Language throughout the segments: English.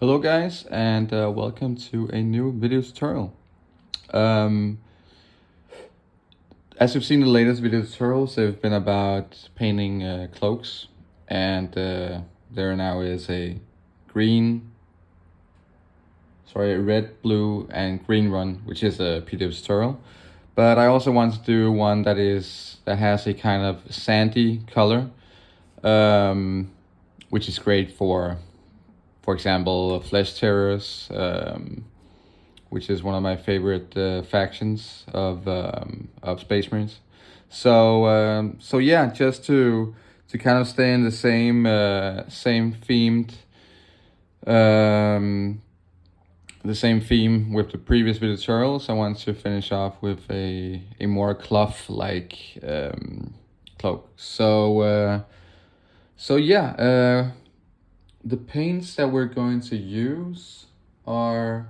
Hello guys, and welcome to a new video tutorial. Um, as you've seen the latest video tutorials, they've been about painting cloaks, and there now is a red, blue, and green one, which is a PDF tutorial. But I also want to do one that has a kind of sandy color, which is great for example, Flesh Terrors, which is one of my favorite factions of Space Marines. So yeah, just to kind of stay in the same theme with the previous video tutorials, I want to finish off with a more cloth-like cloak. So yeah. The paints that we're going to use are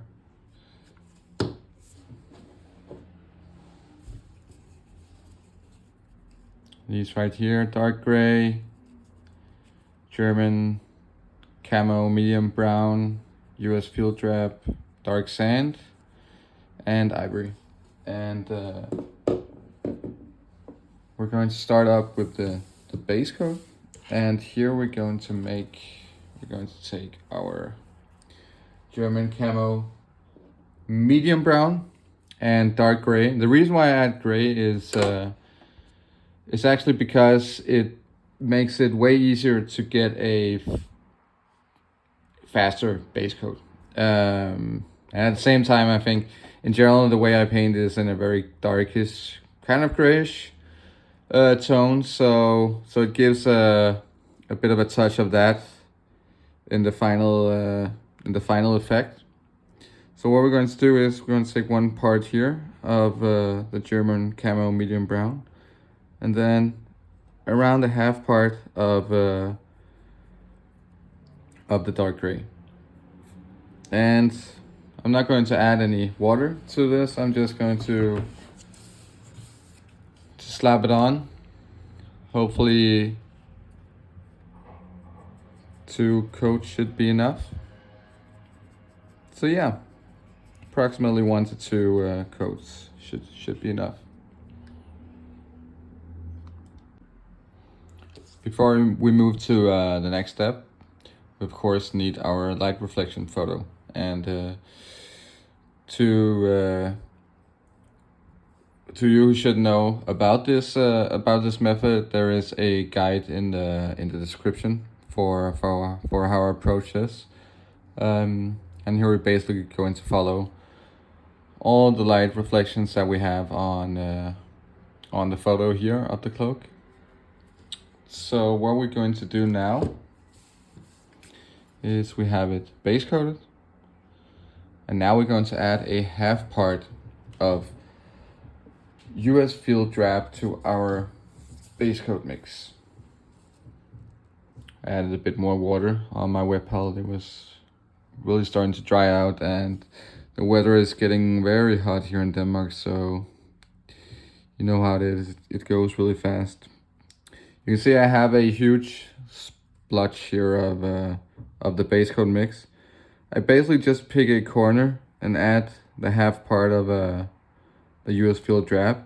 these right here: dark gray, German camo medium brown, US field drab, dark sand, and ivory. And we're going to start up with the base coat. And here we're going to take our German camo medium brown and dark gray. The reason why I add gray is actually because it makes it way easier to get a faster base coat. And at the same time, I think in general the way I paint is in a very darkish, kind of grayish tone. So it gives a bit of a touch of that in the final effect. So what we're going to do is we're going to take one part here of the German camo medium brown, and then around the half part of the dark gray. And I'm not going to add any water to this. I'm just going to slap it on. Hopefully 2 coats should be enough. So yeah, approximately 1 to 2 coats should be enough. Before we move to the next step, we of course need our light reflection photo. And to you who should know about this method, there is a guide in the description for how I approach this. And here we're basically going to follow all the light reflections that we have on the photo here of the cloak. So what we're going to do now is we have it base coated, and now we're going to add a half part of US field drab to our base coat mix. I added a bit more water on my wet palette. It was really starting to dry out, and the weather is getting very hot here in Denmark, so you know how it is. It goes really fast. You can see I have a huge splotch here of the base coat mix. I basically just pick a corner and add the half part of the US field drab.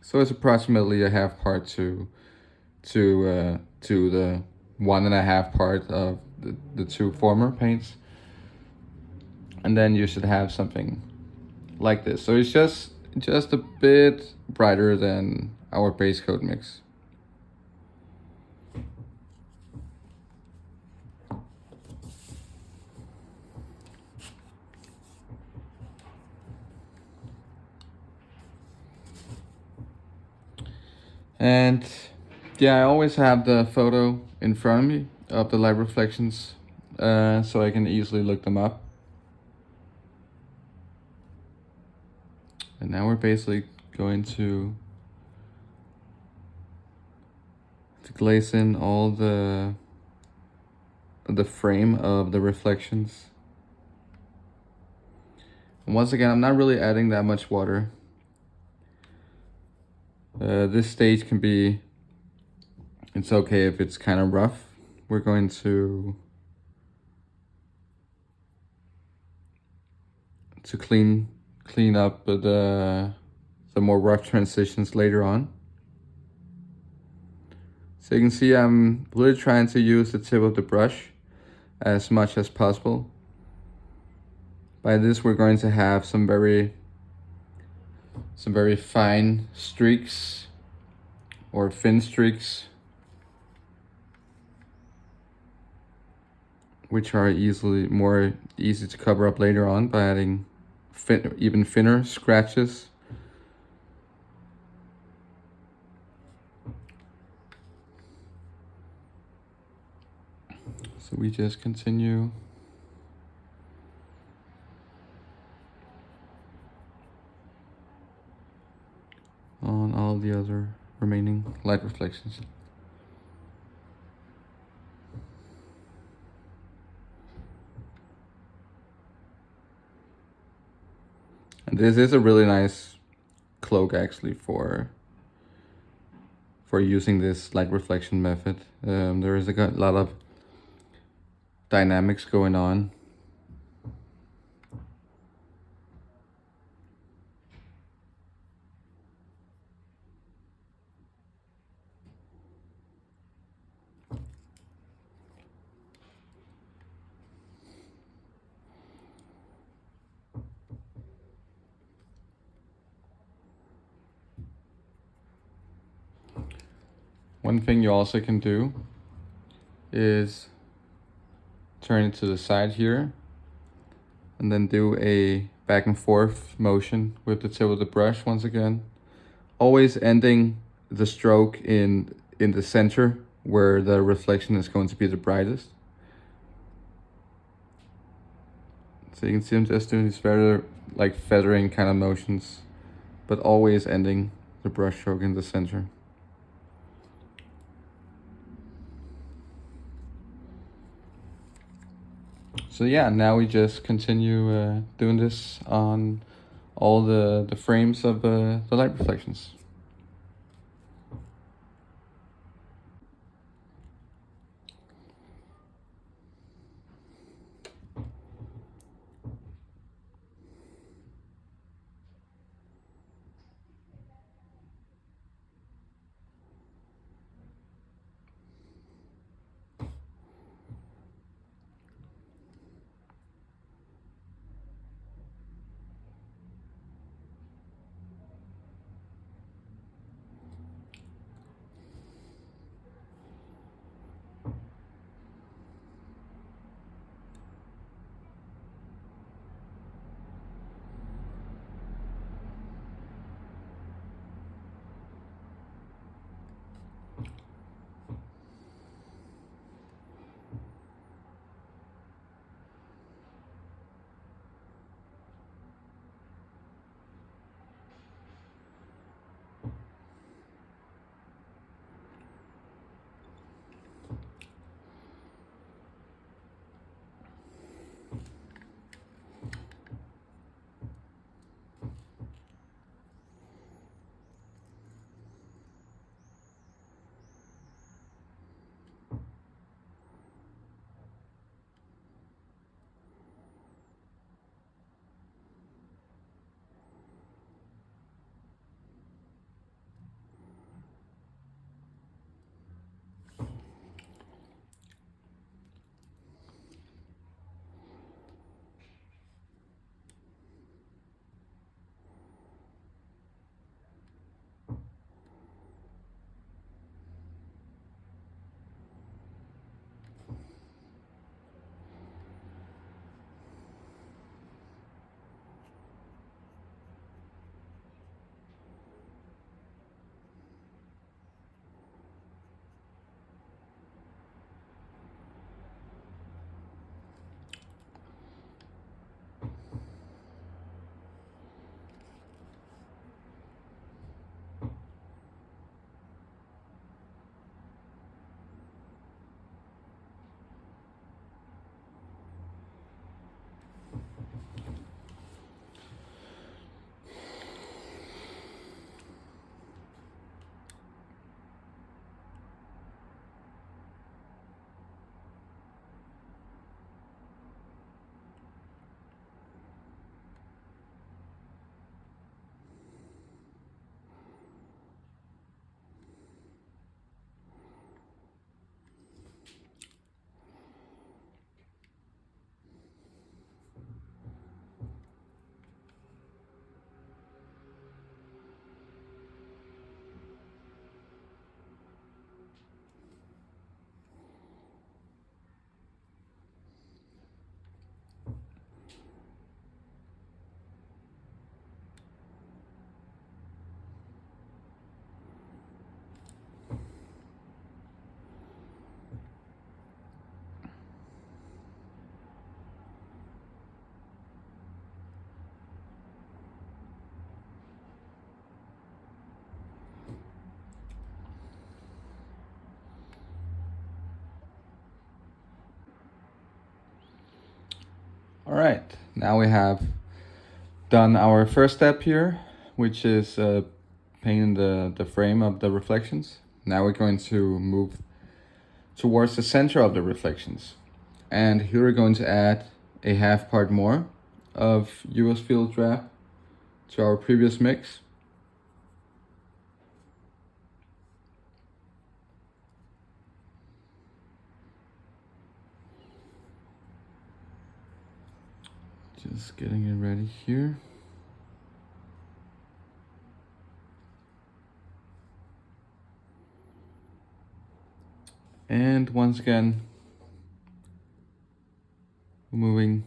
So it's approximately a half part to the 1.5 part of the 2 former paints. And then you should have something like this. So it's just a bit brighter than our base coat mix. And yeah, I always have the photo in front of me of the light reflections, so I can easily look them up. And now we're basically going to glaze in all the frame of the reflections. And once again, I'm not really adding that much water. This stage it's okay if it's kind of rough. We're going to to clean up the more rough transitions later on. So you can see I'm really trying to use the tip of the brush as much as possible. By this we're going to have some very fine streaks or thin streaks, which are more easy to cover up later on by adding even thinner scratches. So we just continue on all the other remaining light reflections. And this is a really nice cloak actually for using this light reflection method. There is a lot of dynamics going on. One thing you also can do is turn it to the side here and then do a back and forth motion with the tip of the brush once again, always ending the stroke in the center where the reflection is going to be the brightest. So you can see I'm just doing these very like feathering kind of motions, but always ending the brush stroke in the center. So yeah, now we just continue doing this on all the frames of the light reflections. All right, now we have done our first step here, which is painting the frame of the reflections. Now we're going to move towards the center of the reflections. And here we're going to add a half part more of US field drab to our previous mix. Just getting it ready here. And once again, moving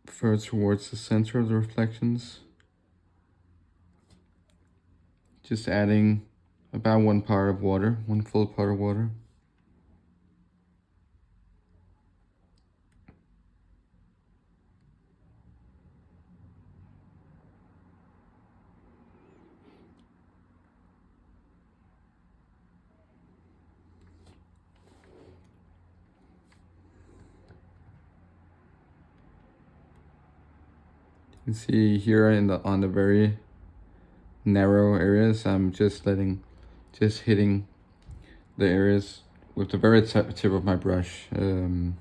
further towards the center of the reflections. Just adding about 1 part of water, 1 full part of water. You can see here on the very narrow areas, I'm just hitting the areas with the very tip of my brush. And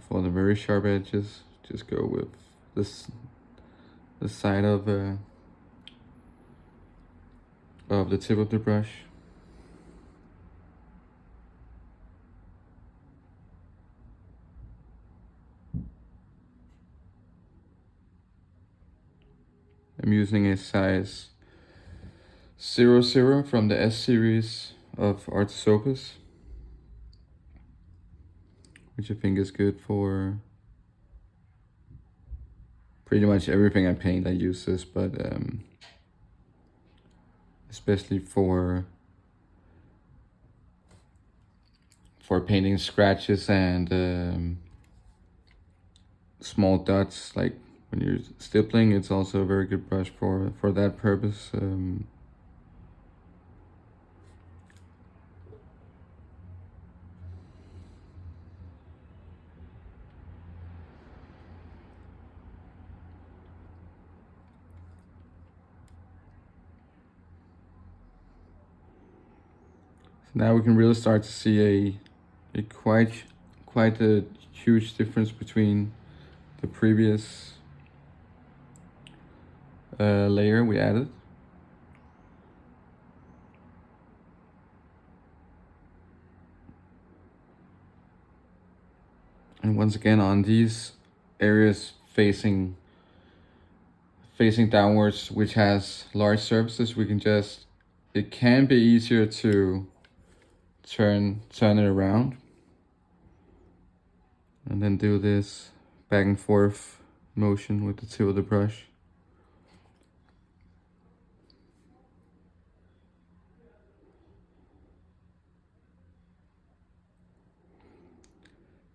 for the very sharp edges, just go with the side of the tip of the brush. I'm using a size 00 from the S series of Artisopus, which I think is good for pretty much everything I paint. I use this, but especially for painting scratches and small dots, like when you're stippling. It's also a very good brush for that purpose. So now we can really start to see a quite a huge difference between the previous layer we added. And once again, on these areas facing downwards, which has large surfaces, we can it can be easier to turn it around and then do this back and forth motion with the tip of the brush.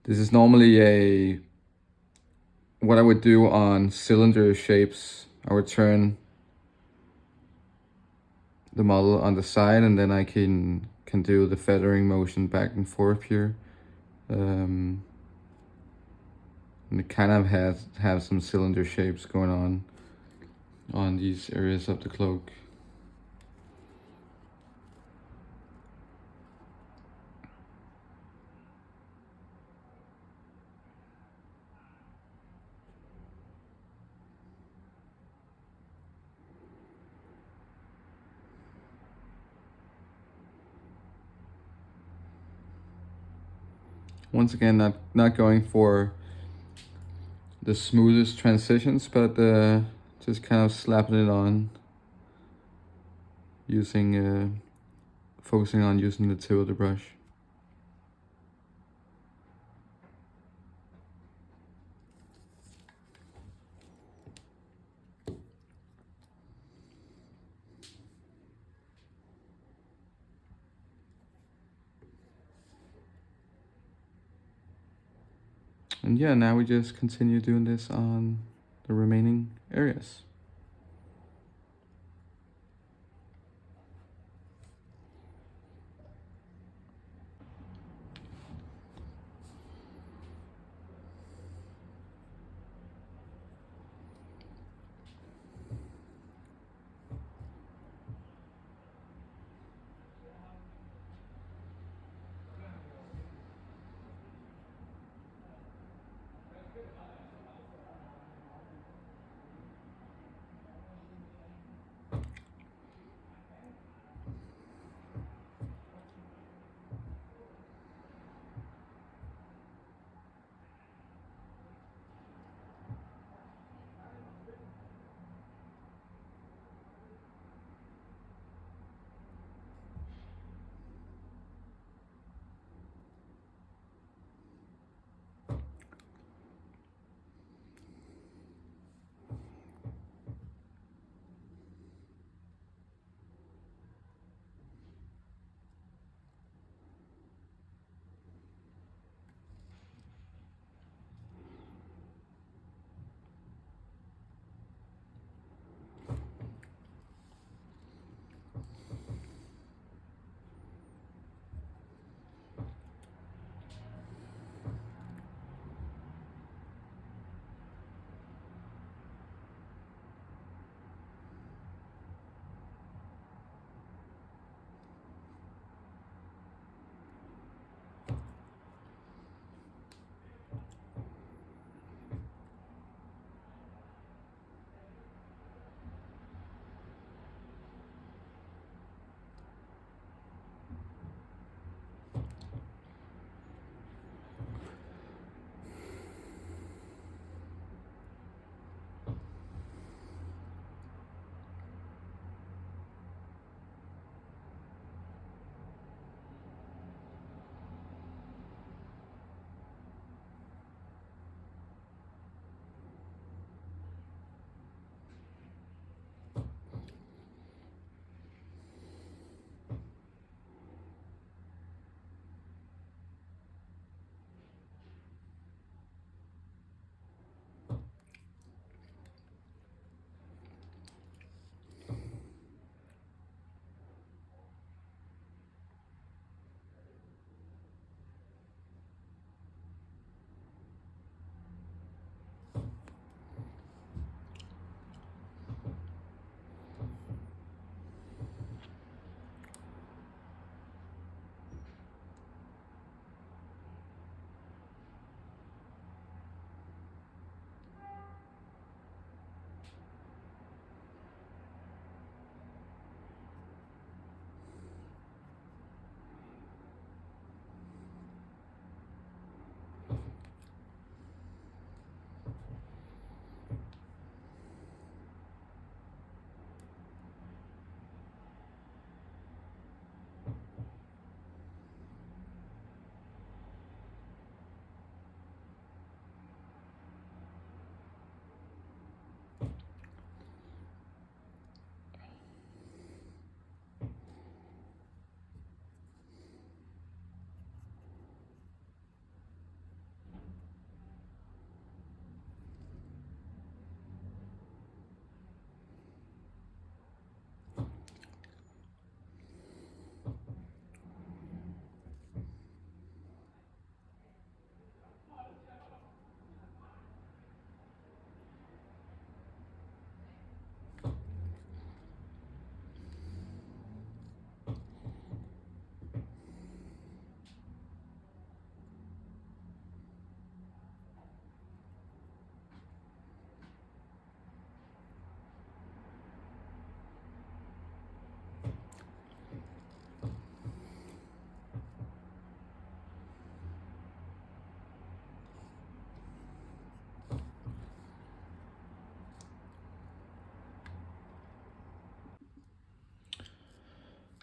This is normally what I would do on cylinder shapes. I would turn the model on the side, and then I can do the feathering motion back and forth here. And it kind of have some cylinder shapes going on these areas of the cloak. Once again, not going for the smoothest transitions, but just kind of slapping it on, focusing on using the tip of the brush. And yeah, now we just continue doing this on the remaining areas.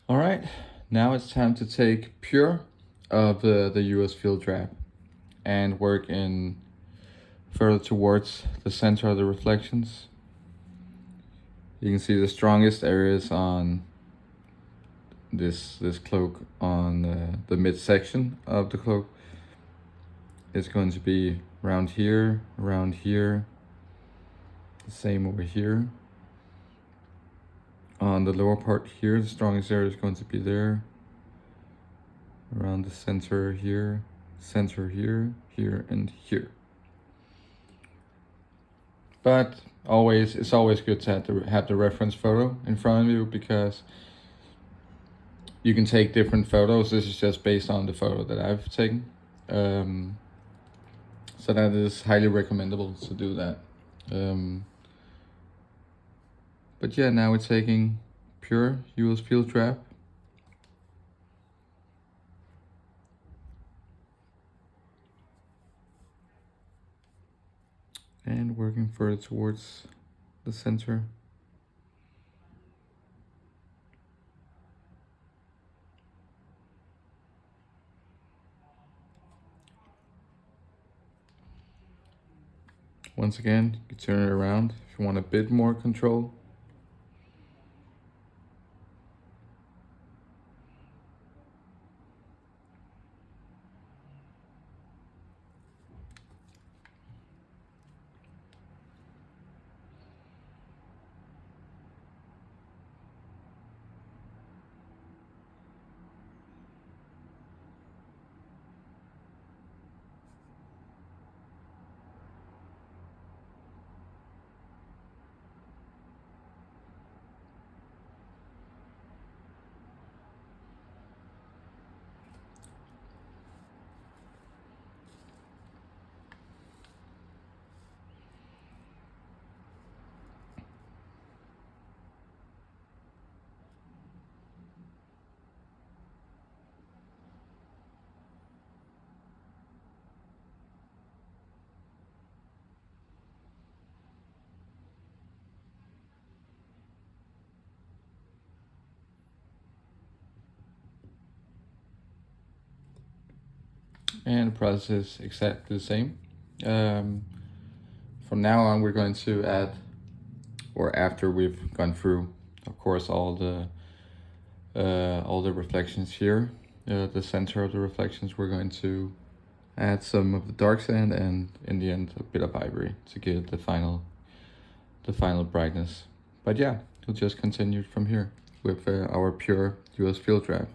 All right, now it's time to take pure of the US field trap and work in further towards the center of the reflections. You can see the strongest areas on this cloak on the midsection of the cloak is going to be around here, around here. The same over here. On the lower part here, the strongest area is going to be there. Around the center here, here, and here. But it's always good to have the reference photo in front of you, because you can take different photos. This is just based on the photo that I've taken. So that is highly recommendable to do that. But yeah, now we're taking pure US field trap. And working further towards the center. Once again, you can turn it around if you want a bit more control. And the process is exactly the same. From now on, we're going to add, or after we've gone through, of course, all the reflections here, the center of the reflections, we're going to add some of the dark sand, and in the end a bit of ivory to give the final brightness. But yeah, we'll just continue from here with our pure US field trap.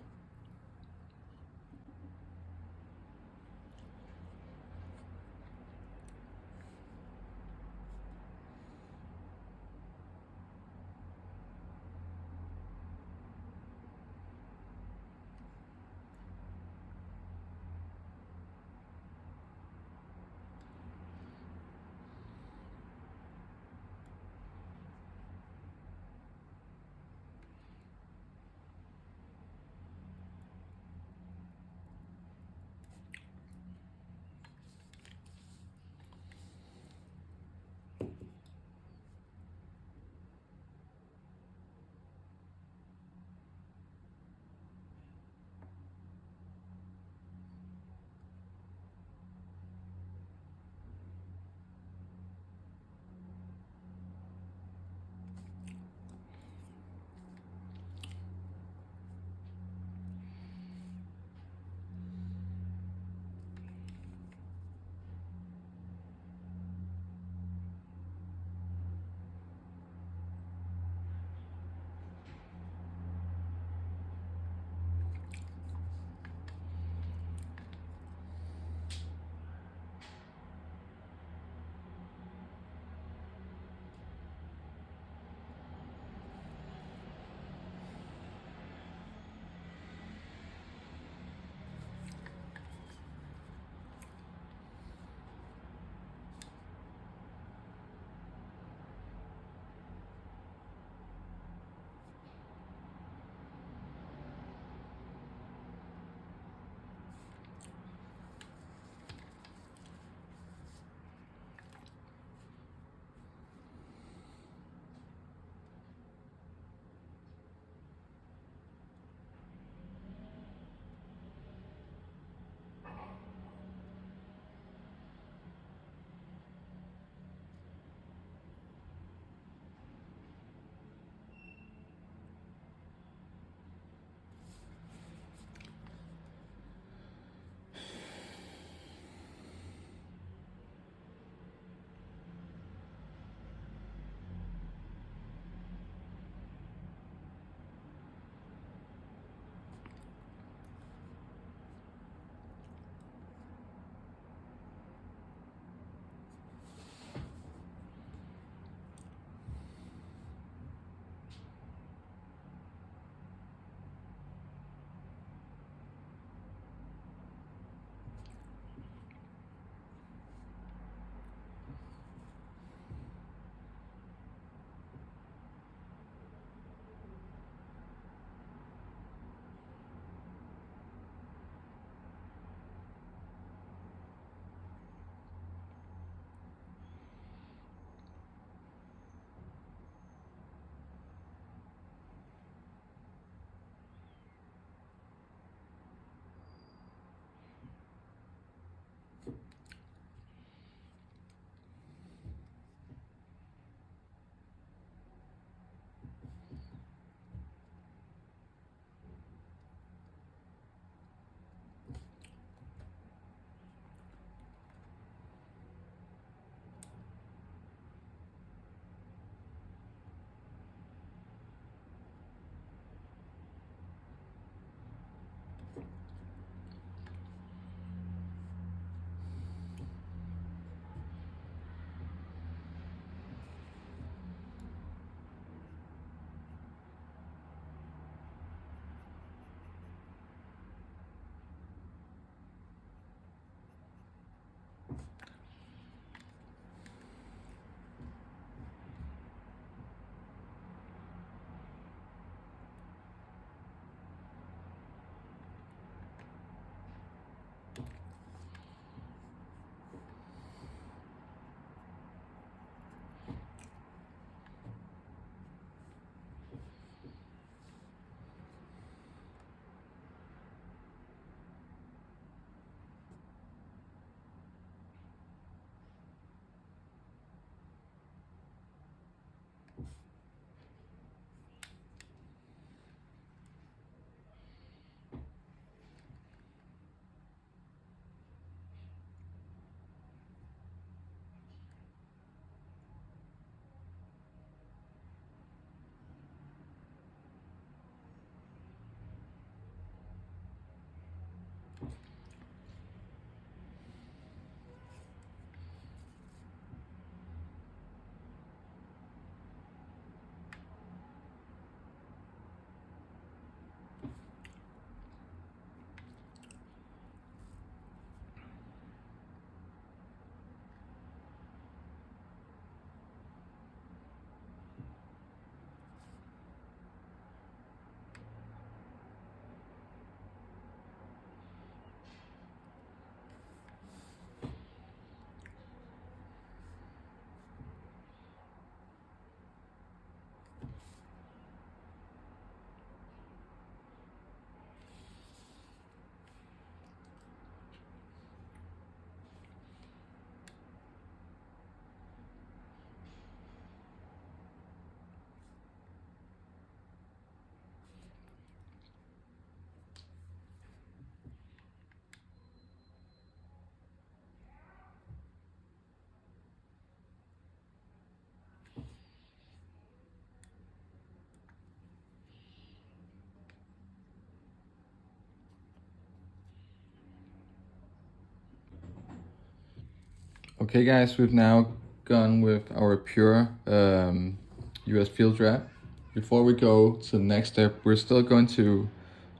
Okay guys, we've now gone with our pure US field wrap. Before we go to the next step, we're still going to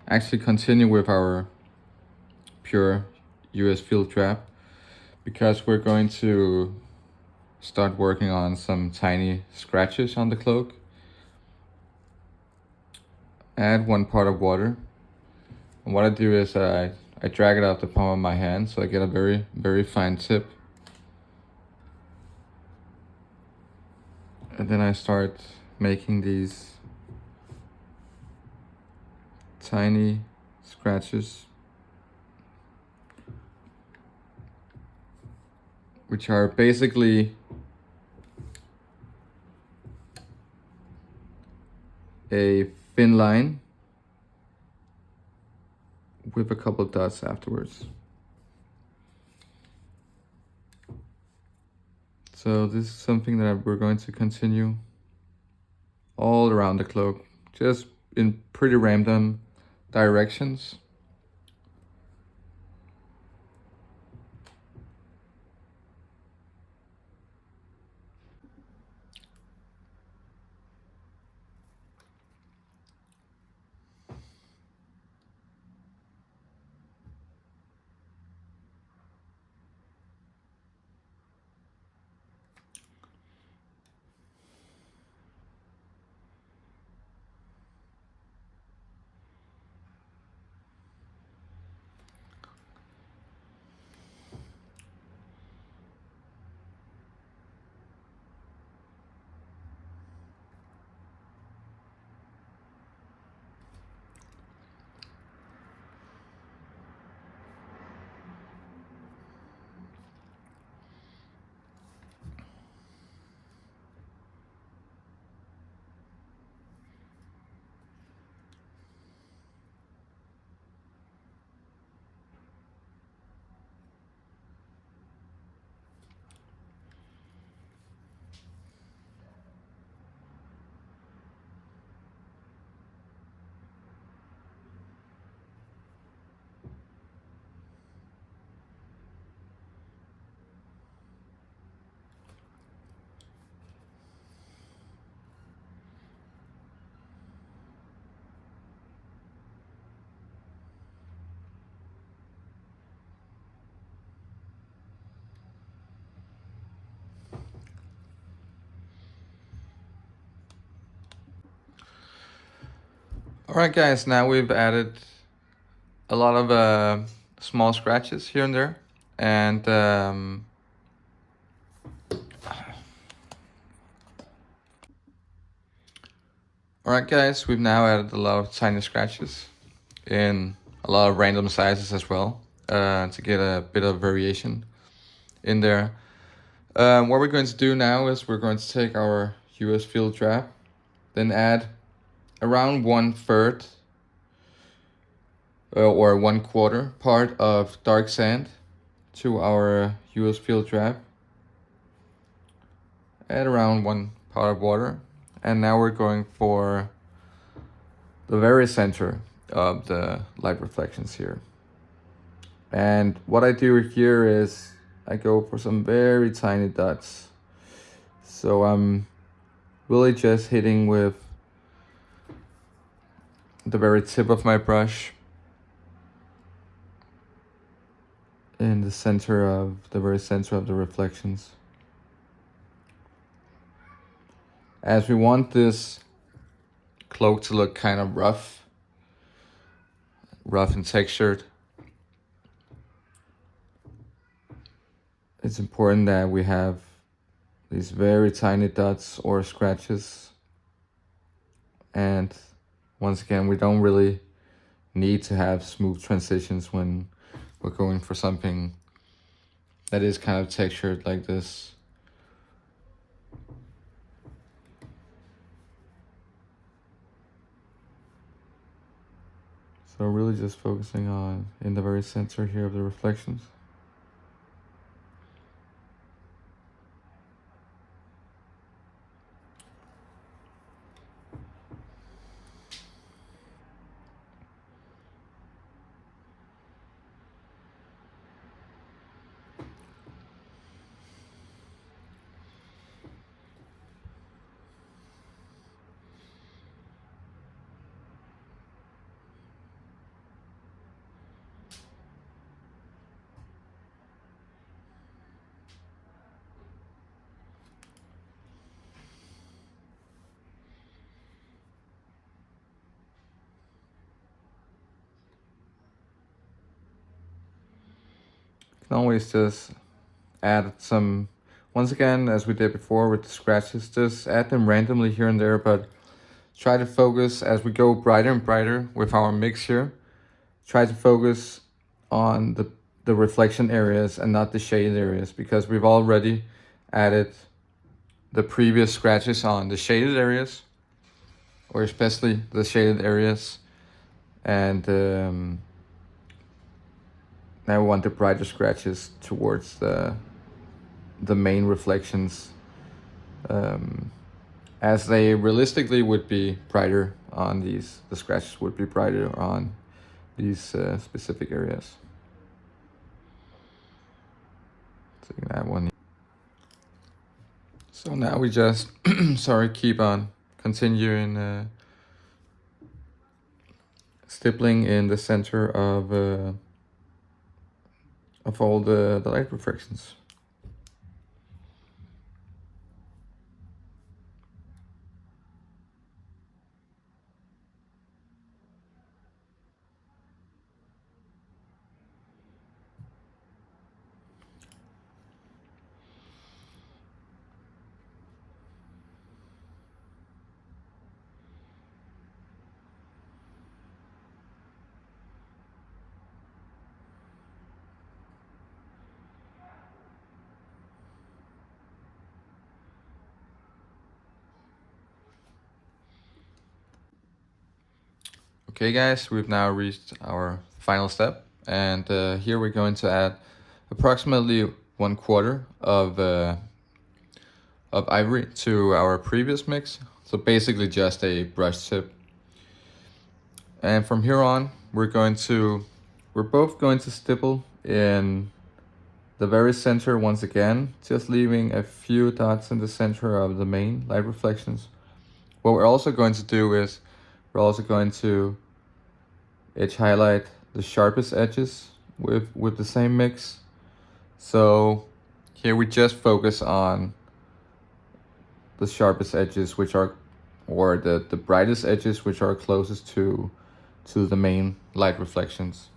actually continue with our pure US field wrap because we're going to start working on some tiny scratches on the cloak. Add 1 part of water. And what I do is I drag it out the palm of my hand so I get a very, very fine tip. And then I start making these tiny scratches, which are basically a thin line with a couple dots afterwards. So this is something that we're going to continue all around the cloak, just in pretty random directions. Alright guys, now we've added a lot of small scratches here and there, and alright guys, we've now added a lot of tiny scratches in a lot of random sizes as well, to get a bit of variation in there. What we're going to do now is we're going to take our US field wrap, then add around 1/3 or 1/4 part of dark sand to our US field wrap. Add around 1 pot of water, and now we're going for the very center of the light reflections here. And what I do here is I go for some very tiny dots. So I'm really just hitting with the very tip of my brush in the center of the very center of the reflections, as we want this cloak to look kind of rough and textured. It's important that we have these very tiny dots or scratches, and once again, we don't really need to have smooth transitions when we're going for something that is kind of textured like this. So really just focusing on in the very center here of the reflections. can always just add some, once again, as we did before with the scratches, just add them randomly here and there, but try to focus as we go brighter and brighter with our mix here. Try to focus on the reflection areas and not the shaded areas, because we've already added the previous scratches on the shaded areas, or especially the shaded areas, and now we want the brighter scratches towards the main reflections, as they realistically would be brighter on these, the scratches would be brighter on these specific areas. So you can add one. So now we just keep on continuing stippling in the center of all the light refractions. Okay guys, we've now reached our final step, and here we're going to add approximately 1/4 of ivory to our previous mix. So basically just a brush tip. And from here on, we're both going to stipple in the very center once again, just leaving a few dots in the center of the main light reflections. What we're also going to do is we're also going to edge highlight the sharpest edges with the same mix. So here we just focus on the sharpest edges, which are, or the brightest edges, which are closest to the main light reflections.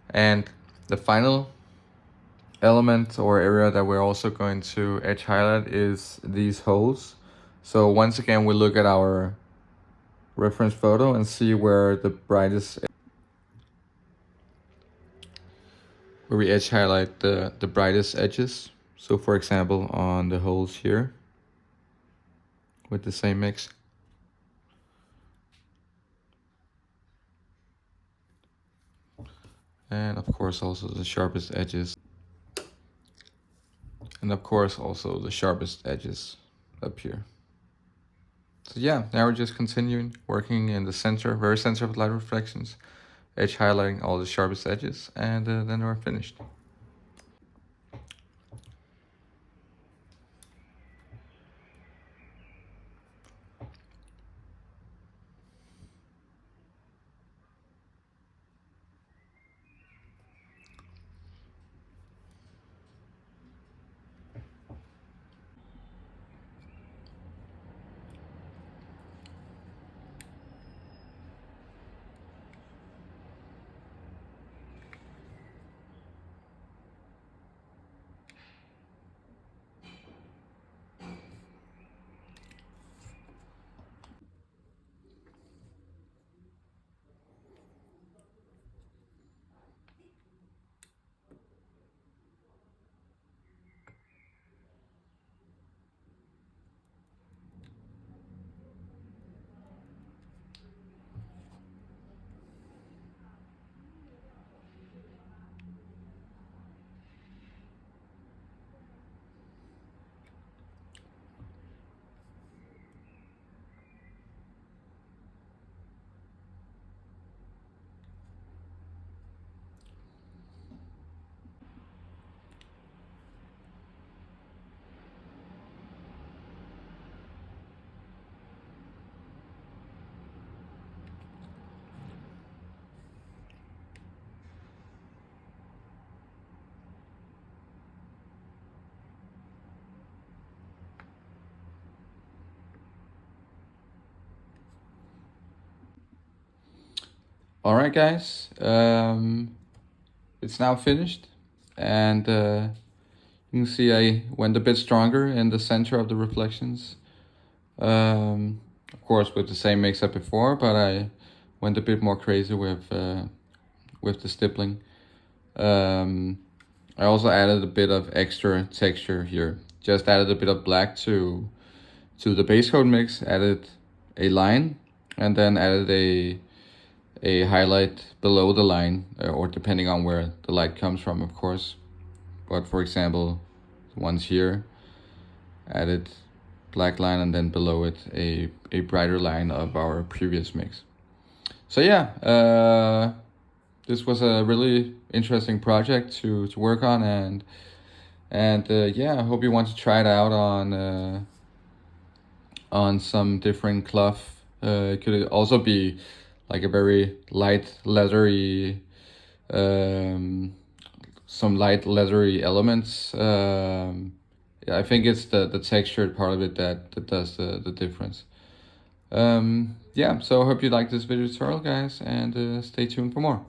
And the final element or area that we're also going to edge highlight is these holes. So once again, we look at our reference photo and see where the brightest, where we edge highlight the brightest edges. So for example, on the holes here with the same mix. And of course also the sharpest edges. And of course also the sharpest edges up here. So yeah, now we're just continuing working in the center, very center of light reflections, edge highlighting all the sharpest edges, and then we're finished. All right, guys, it's now finished. and you can see I went a bit stronger in the center of the reflections. Of course, with the same mix up before, but I went a bit more crazy with the stippling. I also added a bit of extra texture here. Just added a bit of black to the base coat mix. Added a line, and then added a highlight below the line, or depending on where the light comes from, of course. But for example, the ones here, added black line, and then below it a brighter line of our previous mix. So yeah, this was a really interesting project to work on, and yeah, I hope you want to try it out on some different cloth. It could also be like a very light leathery, some light leathery elements. Yeah, I think it's the textured part of it that does the difference. Yeah, so I hope you like this video tutorial, guys, and stay tuned for more.